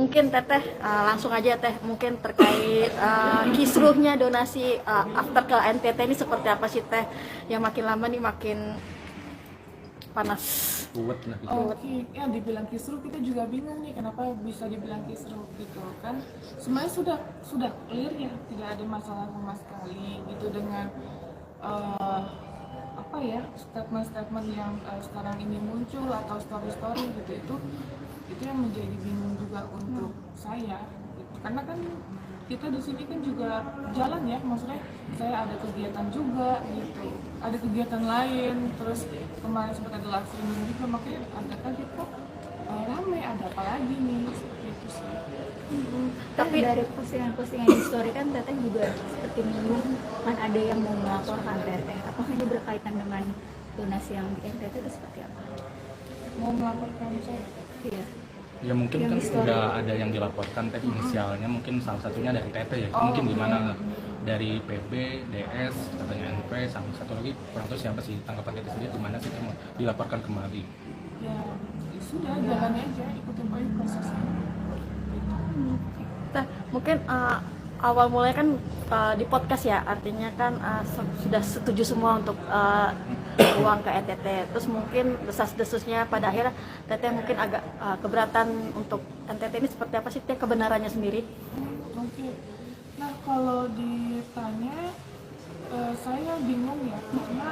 mungkin Teteh langsung aja Teh, mungkin terkait kisruhnya donasi after ke NTT ini seperti apa sih Teh? Yang makin lama nih makin panas. Buat lah gitu. Oke, ya dibilang kisruh kita juga bingung nih kenapa bisa dibilang kisruh gitu kan. Sebenarnya sudah clear ya, tidak ada masalah sama sekali gitu dengan apa ya statement-statement yang sekarang ini muncul atau story-story gitu itu yang menjadi bingung juga untuk saya gitu. Karena kan kita di sini kan juga jalan ya, maksudnya saya ada kegiatan juga gitu, ada kegiatan lain, terus kemarin sempat ada live streaming juga, makanya ada kaget kok rame, ada apa lagi nih gitu sih. Tapi dari postingan-postingan di story kan Teteh juga seperti menyinggung kan ada yang mau melaporkan Teteh. Apakah ini berkaitan dengan donasi yang di NTT itu seperti apa? Mau melaporkan saya? Iya. Ya mungkin Yang kan di story. udah ada yang dilaporkan Teh inisialnya, mungkin salah satunya dari Teteh ya. Mungkin gimana dari PB, DS, katanya NP, sama satu lagi kurang tahu siapa sih, tanggapan Teteh sendiri gimana sih mau dilaporkan kembali? Ya sudah, jalan aja, ikutin aja prosesnya. Teh, mungkin awal mulai kan di podcast ya, artinya kan sudah setuju semua untuk uang ke NTT. Terus mungkin desas-desusnya pada akhirnya Teteh mungkin agak keberatan untuk NTT ini seperti apa sih Teh kebenarannya sendiri? Oke. Nah kalau ditanya, saya bingung ya karena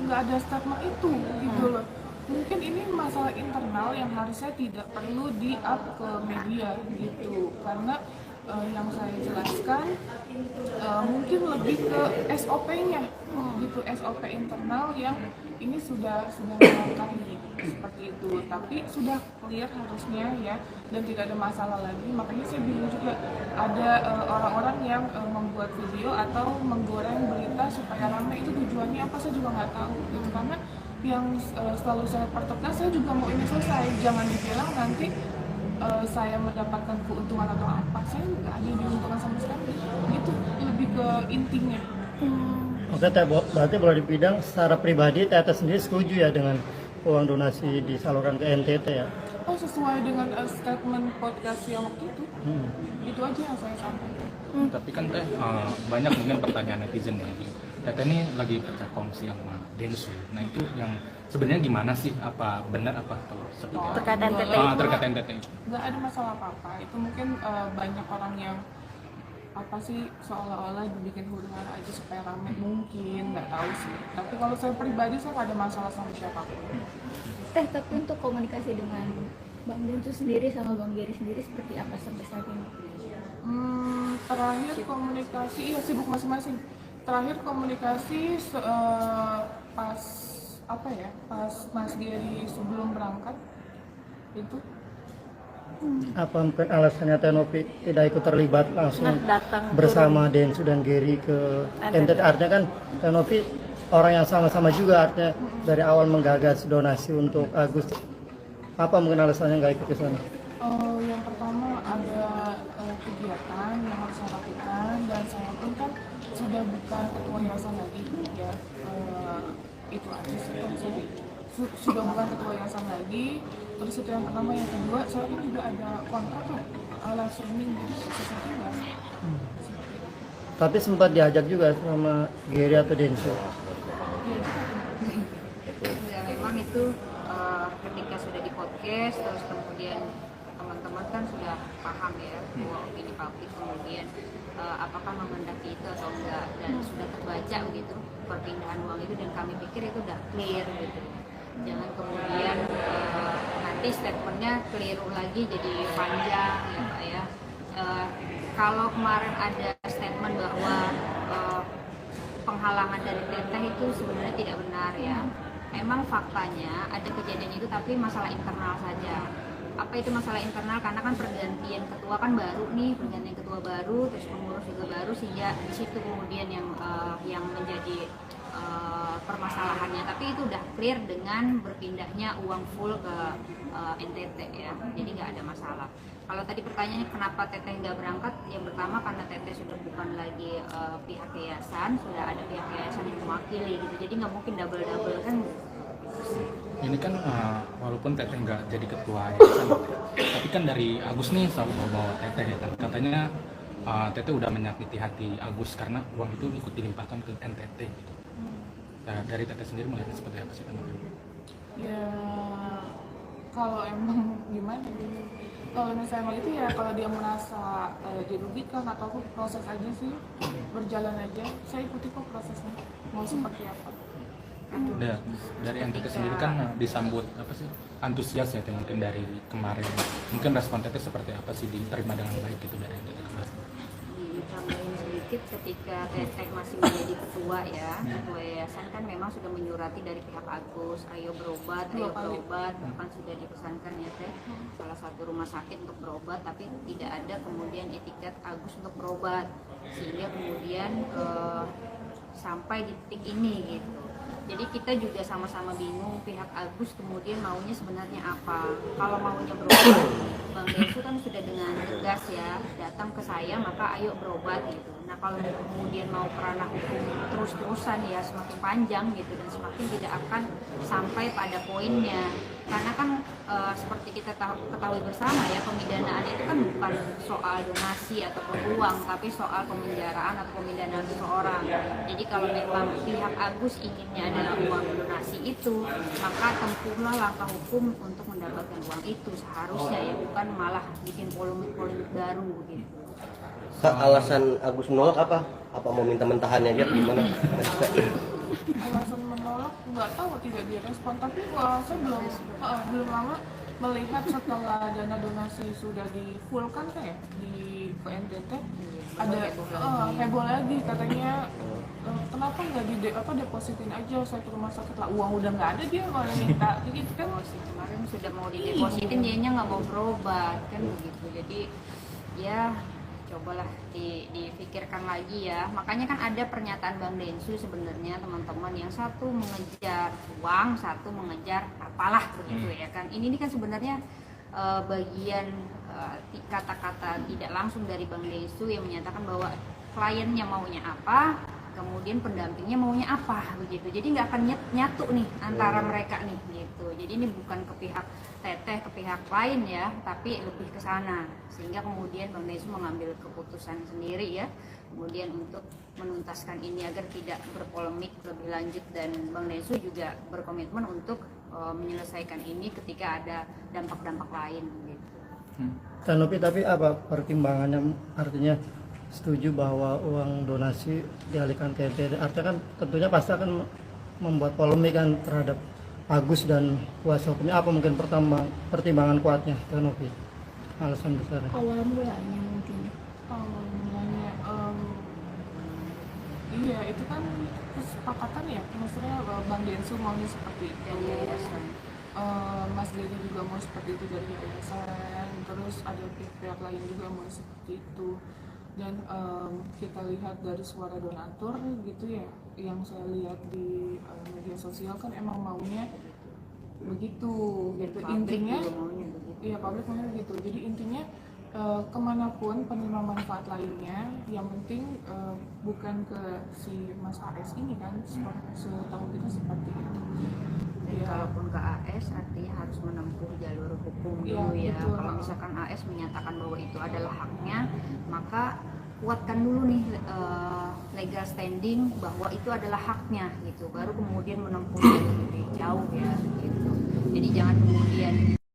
nggak ada statement itu gitu loh. Mungkin ini masalah internal yang harusnya tidak perlu di-up ke media gitu, karena yang saya jelaskan mungkin lebih ke SOP-nya gitu, SOP internal yang ini sudah melangkahi seperti itu, tapi sudah clear harusnya ya, dan tidak ada masalah lagi. Makanya saya bingung juga ada orang-orang yang membuat video atau menggoreng berita supaya ramai, itu tujuannya apa saya juga nggak tahu gitu, karena yang selalu saya pertegas, saya juga mau ini selesai, jangan dibilang nanti saya mendapatkan keuntungan atau apa, saya nggak ada diuntungkan sama sekali, itu lebih ke intinya. Oke Teh, berarti boleh dipidang secara pribadi Teteh sendiri setuju ya dengan uang donasi disalurkan ke NTT ya? Oh, sesuai dengan statement podcast yang waktu itu aja yang saya sampaikan. Tapi kan Teh banyak mungkin pertanyaan netizen ya. Teteh ini lagi pecah kongsi sama Densu. Nah itu yang sebenarnya gimana sih? Apa benar apa atau seperti apa? Terkait NTT. Terkait NTT. Nggak ada masalah apa-apa, itu mungkin banyak orang yang apa sih seolah-olah dibikin huru-hara aja supaya rame, mungkin nggak tahu sih. Tapi kalau saya pribadi, saya nggak ada masalah sama siapapun. Teh, tapi untuk komunikasi dengan Bang Densu sendiri sama Bang Geri sendiri seperti apa sampai saat ini? Terakhir komunikasi, iya sibuk masing-masing. Terakhir komunikasi pas apa ya, pas Mas Geri sebelum berangkat itu. Apa mungkin alasannya Teh Novi tidak ikut terlibat langsung Datang bersama Densu dan Geri ke NTT? Artinya kan Teh Novi orang yang sama-sama juga, artinya dari awal menggagas donasi untuk Agus. Apa mungkin alasannya nggak ikut ke sana? Yang pertama ada kegiatan yang harus saya lakukan, dan saya pun kan sudah bukan ketua yayasan lagi ya, itu aja sih. Jadi sudah bukan ketua yayasan lagi. Terus itu yang pertama, yang kedua saya kan juga ada kontrak tuh live streaming di sesuatu ya. Tapi sempat diajak juga sama Geri atau Densu? Ya memang itu ketika sudah di podcast, terus kemudian teman-teman kan sudah paham ya bahwa opini publik kemudian apakah menghendaki itu atau enggak, dan sudah terbaca begitu perpindahan uang itu, dan kami pikir itu udah clear gitu. Jangan kemudian nanti statementnya keliru lagi jadi panjang ya Pak ya. Kalau kemarin ada statement bahwa penghalangan dari Teteh itu sebenarnya tidak benar ya. Memang faktanya ada kejadian itu, tapi masalah internal saja. Apa itu masalah internal? Karena kan pergantian ketua kan baru nih, pergantian ketua baru, terus pengurus juga baru, sehingga di situ kemudian yang menjadi permasalahannya. Tapi itu udah clear dengan berpindahnya uang full ke NTT ya, jadi nggak ada masalah. Kalau tadi pertanyaannya kenapa Teteh nggak berangkat, yang pertama karena Teteh sudah bukan lagi pihak yayasan, sudah ada pihak yayasan yang mewakili gitu, jadi nggak mungkin double kan. Ini kan walaupun Teteh nggak jadi ketua yayasan, tapi kan dari Agus nih selalu bawa Teteh ya. Katanya Teteh udah menyakiti hati Agus karena uang itu ikut dilimpahkan ke NTT gitu. Nah, dari Teteh sendiri melihatnya seperti apa sih Teh Novi? Ya kalau emang gimana? Kalau misalnya itu ya kalau dia merasa dirugikan atau proses aja sih, berjalan aja. Saya ikuti kok prosesnya. Mau seperti apa? Dari NTT sendiri kan disambut apa sih antusias ya Teh, mungkin dari kemarin. Mungkin respon Teteh seperti apa sih, diterima dengan baik gitu dari NTT kemarin? Ditambahin sedikit, ketika Teteh masih menjadi ketua ya, ketua yayasan kan memang sudah menyurati dari pihak Agus, ayo berobat, bahkan sudah dipesankan ya Teh salah satu rumah sakit untuk berobat, tapi tidak ada kemudian etiket Agus untuk berobat, sehingga kemudian sampai di titik ini gitu. Jadi kita juga sama-sama bingung pihak Agus kemudian maunya sebenarnya apa. Kalau maunya berobat, Bang Densu kan sudah dengan tegas ya, datang ke saya maka ayo berobat gitu. Nah kalau kemudian mau kerana hukum terus-terusan ya semakin panjang gitu, dan semakin tidak akan sampai pada poinnya. Karena kan seperti kita ketahui bersama ya, pemidanaan itu kan bukan soal donasi atau uang, tapi soal pemenjaraan atau pemindahan seseorang. Jadi kalau memang pihak Agus inginnya adalah uang donasi itu, maka tempuhlah langkah hukum untuk mendapatkan uang itu seharusnya ya, bukan malah bikin polemik-polemik baru gitu. Kak, alasan Agus menolak apa? Apa mau minta mentahannya aja gimana? Alasan menolak nggak tahu, tidak direspon, tapi saya belum lama melihat setelah dana donasi sudah di fullkan kan ya di NTT, ada heboh lagi katanya kenapa nggak depositin aja saya ke rumah sakit, lah uang udah nggak ada dia malah minta gitu kan. Kemarin sudah mau didepositin, dianya nggak mau berobat kan begitu. Jadi ya cobalah dipikirkan lagi ya. Makanya kan ada pernyataan Bang Densu sebenarnya teman-teman, yang satu mengejar uang, satu mengejar apalah begitu ya kan. Ini kan sebenarnya bagian kata-kata tidak langsung dari Bang Densu yang menyatakan bahwa kliennya maunya apa, kemudian pendampingnya maunya apa begitu. Jadi nggak akan nyatu nih antara mereka nih gitu. Jadi ini bukan ke pihak Teteh, ke pihak lain ya, tapi lebih ke sana, sehingga kemudian Bang Densu mengambil keputusan sendiri ya, kemudian untuk menuntaskan ini agar tidak berpolemik lebih lanjut, dan Bang Densu juga berkomitmen untuk menyelesaikan ini ketika ada dampak-dampak lain gitu. Teh Novi, tapi apa pertimbangannya, artinya setuju bahwa uang donasi dialihkan ke NTT? Artinya kan tentunya pasti akan membuat polemik kan terhadap Agus dan kuasa hukumnya. Apa mungkin pertimbangan kuatnya Teh Novi, alasan besarnya? Awal mulanya mungkin. Mulanya iya itu kan kesepakatan ya, maksudnya Bang Densu maunya seperti itu, Mas Dedi juga mau seperti itu dari yayasan, terus ada pihak lain juga mau seperti itu. Dan kita lihat dari suara donatur gitu ya, yang saya lihat di media sosial kan emang maunya begitu gitu. Intinya iya, publik maunya begitu. Jadi intinya kemanapun penerima manfaat lainnya, yang penting bukan ke si Mas AS ini kan, setahu kita seperti itu. Dan kalaupun ke AS artinya harus menempuh jalur hukum dulu ya. Kalau misalkan AS menyatakan bahwa itu adalah haknya, maka kuatkan dulu nih legal standing bahwa itu adalah haknya gitu. Baru kemudian menempuh lebih jauh ya gitu. Jadi jangan kemudian